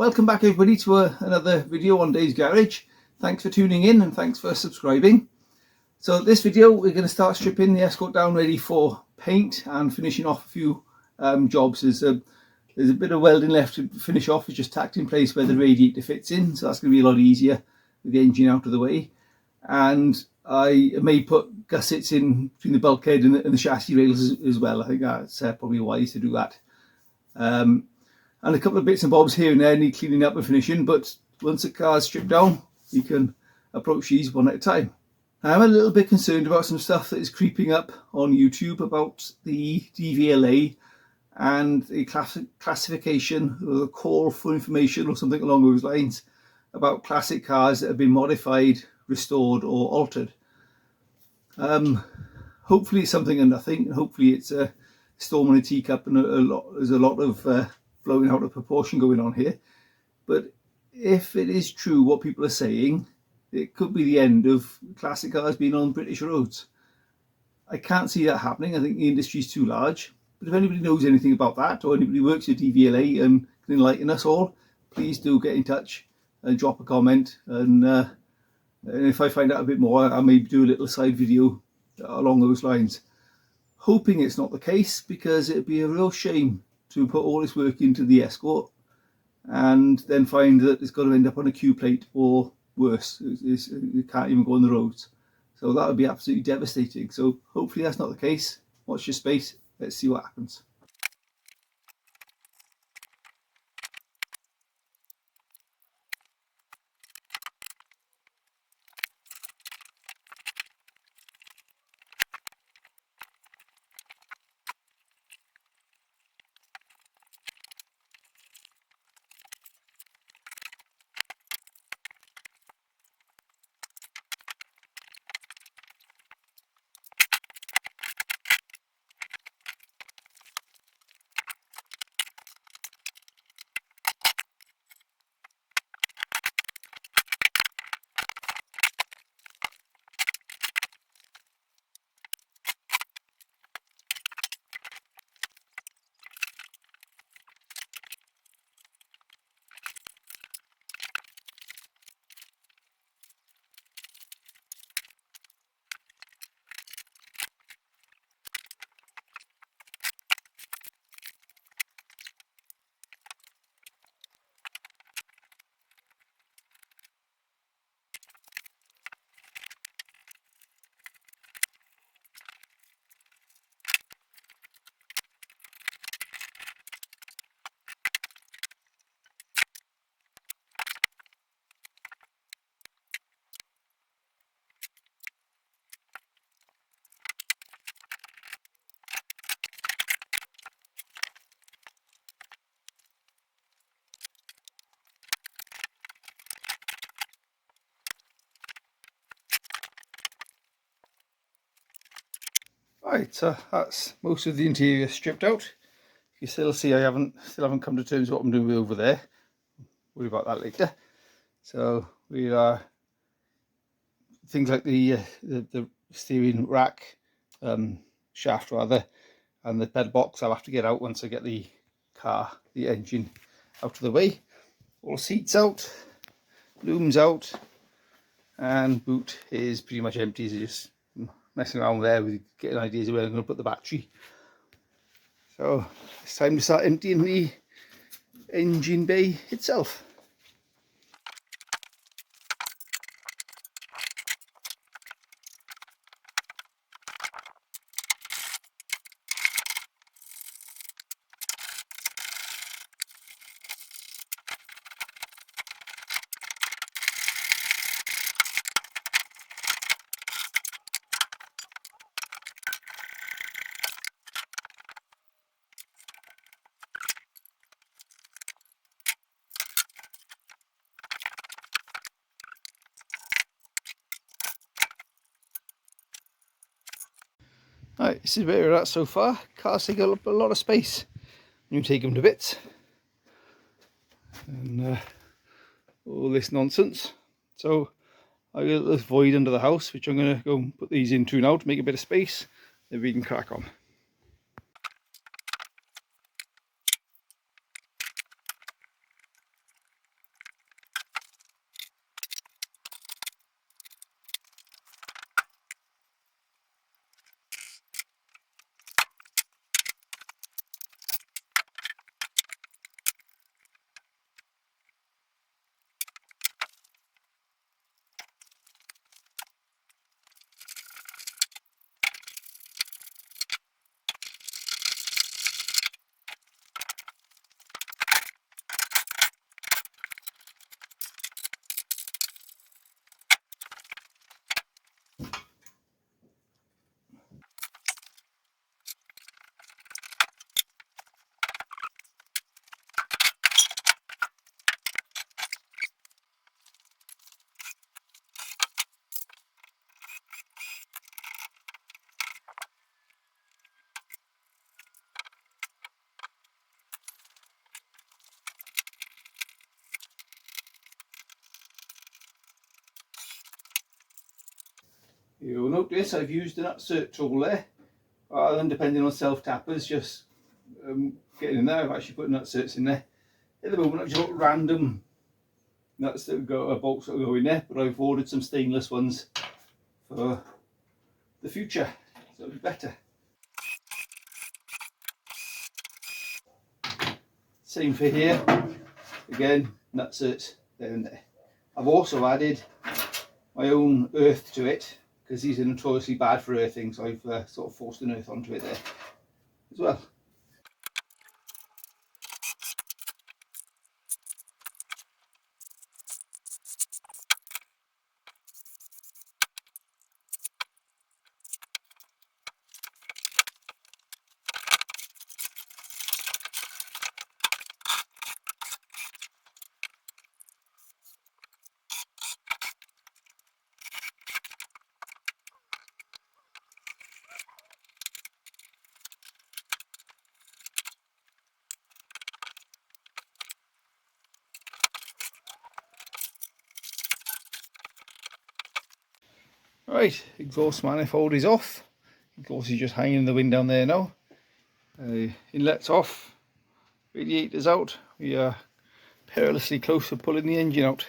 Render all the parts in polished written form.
Welcome back everybody to another video on Dave's Garage. Thanks for tuning in and thanks for subscribing. So this video we're going to start stripping the Escort down ready for paint and finishing off a few jobs. There's a bit of welding left to finish off. It's just tacked in place where the radiator fits in, so that's going to be a lot easier with the engine out of the way. And I may put gussets in between the bulkhead and the chassis rails as well. I think that's probably wise to do that. And a couple of bits and bobs here and there need cleaning up and finishing, but once the car's stripped down, you can approach these one at a time. I'm a little bit concerned about some stuff that is creeping up on YouTube about the DVLA and the classification or the call for information or something along those lines about classic cars that have been modified, restored or altered. Hopefully it's something and nothing. Hopefully it's a storm in a teacup and there's a lot of blowing out of proportion going on here. But if it is true what people are saying, it could be the end of classic cars being on British roads. I can't see that happening. I think the industry is too large. But if anybody knows anything about that, or anybody works at DVLA and can enlighten us all, please do get in touch and drop a comment. And if I find out a bit more, I may do a little side video along those lines. Hoping it's not the case, because it'd be a real shame to put all this work into the Escort and then find that it's got to end up on a Q plate or worse. It can't even go on the roads. So that would be absolutely devastating. So hopefully that's not the case. Watch your space. Let's see what happens. Right, so that's most of the interior stripped out. You still see I still haven't come to terms with what I'm doing over there. Worry about that later. So we are things like the steering rack, shaft rather, and the pedal box I'll have to get out once I get the engine out of the way. All seats out, looms out, and boot is pretty much empty. So just messing around there with getting ideas of where I'm going to put the battery. So it's time to start emptying the engine bay itself. Right, this is where we're at so far. Cars take up a lot of space. You take them to bits. And all this nonsense. So I got this void under the house, which I'm going to go and put these into now to make a bit of space. Then we can crack on. You'll notice I've used an insert tool there, rather than depending on self-tappers, just getting in there. I've actually put inserts in there. At the moment I've just got random nuts that go, bolts that go in there, but I've ordered some stainless ones for the future, so it'll be better. Same for here, again, nutserts there and there. I've also added my own earth to it, because these are notoriously bad for earthing, so I've sort of forced an earth onto it there as well. Right, exhaust manifold is off. Exhaust is just hanging in the wind down there now. Inlet's off, radiator's out. We are perilously close to pulling the engine out.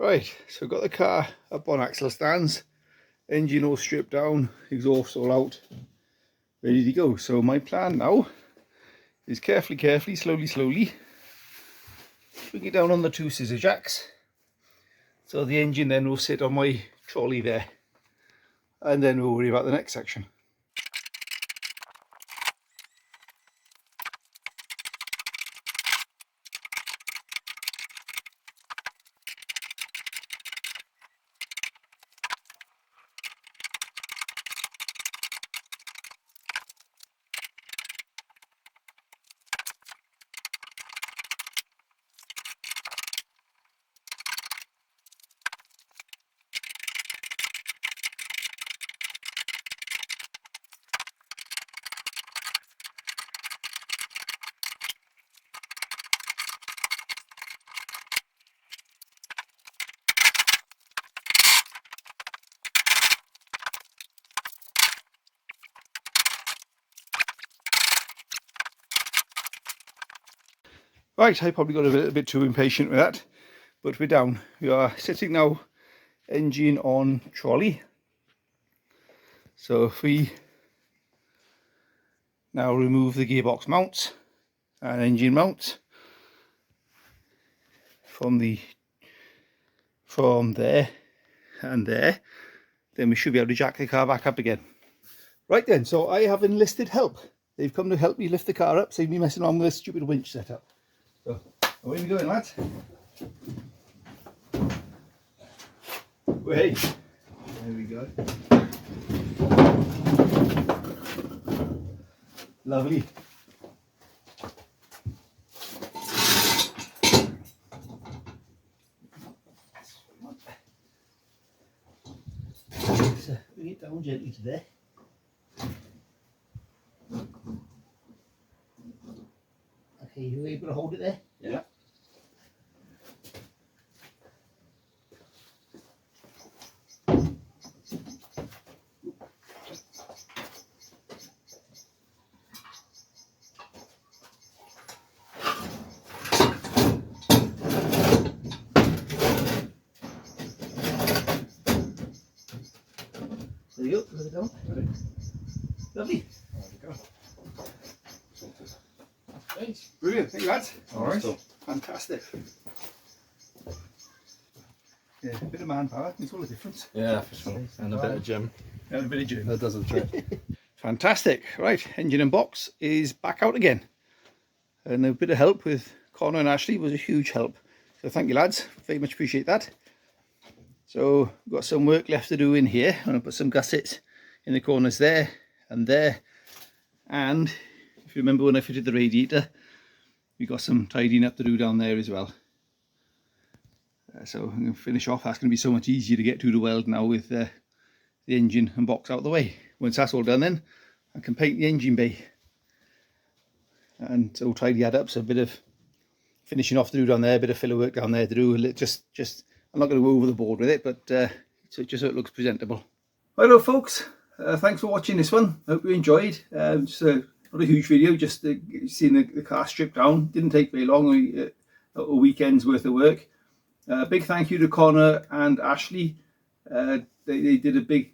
Right, so I've got the car up on axle stands, engine all stripped down, exhaust all out, ready to go. So my plan now is carefully, slowly, bring it down on the 2 scissor jacks, so the engine then will sit on my trolley there, and then we'll worry about the next section. Right, I probably got a little bit too impatient with that, but we're down. We are sitting now, engine on trolley. So if we now remove the gearbox mounts and engine mounts from there and there, then we should be able to jack the car back up again. Right then, so I have enlisted help. They've come to help me lift the car up, save me messing around with this stupid winch setup. So, where are we going, lads? Wait. There we go. Lovely. So, bring it down gently to there. Okay, you able to hold it there? Yeah. There you go, put it down. Ready? Lovely. There we go. Nice. Brilliant, thank you lads. Alright. Fantastic. Yeah, a bit of manpower makes all the difference. Yeah, for sure. And a bit of gym. And a bit of gym. That does a trick. Fantastic. Right, engine and box is back out again. And a bit of help with Connor and Ashley was a huge help. So thank you lads, very much appreciate that. So we've got some work left to do in here. I'm going to put some gussets in the corners there and there. And if you remember when I fitted the radiator, we got some tidying up to do down there as well. So I'm going to finish off. That's going to be so much easier to get to the weld now with the engine and box out of the way. Once that's all done, then I can paint the engine bay and so tidy that up. So a bit of finishing off to do down there, a bit of filler work down there to do. Just I'm not going to go over the board with it, but so just so it looks presentable. Hello folks, thanks for watching this one. I hope you enjoyed. Just not a huge video, just seeing the car stripped down. Didn't take very long, a weekend's worth of work. Big thank you to Connor and Ashley. They did a big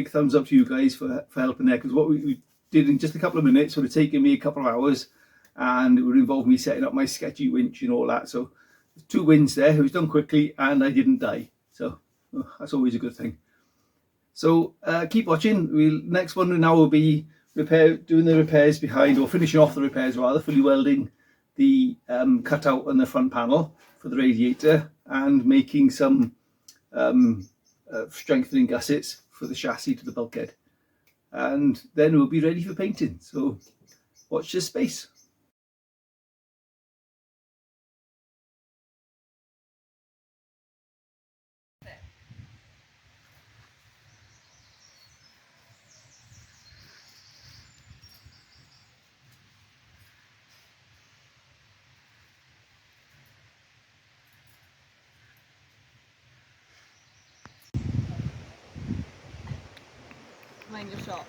thumbs up to you guys for helping there, because what we did in just a couple of minutes would have taken me a couple of hours, and it would involve me setting up my sketchy winch and all that. So 2 wins there. It was done quickly and I didn't die, so that's always a good thing. So keep watching. Next one now will be doing the repairs behind, or finishing off the repairs rather, fully welding the cutout on the front panel for the radiator and making some strengthening gussets for the chassis to the bulkhead, and then we'll be ready for painting. So watch this space. Mind your shot.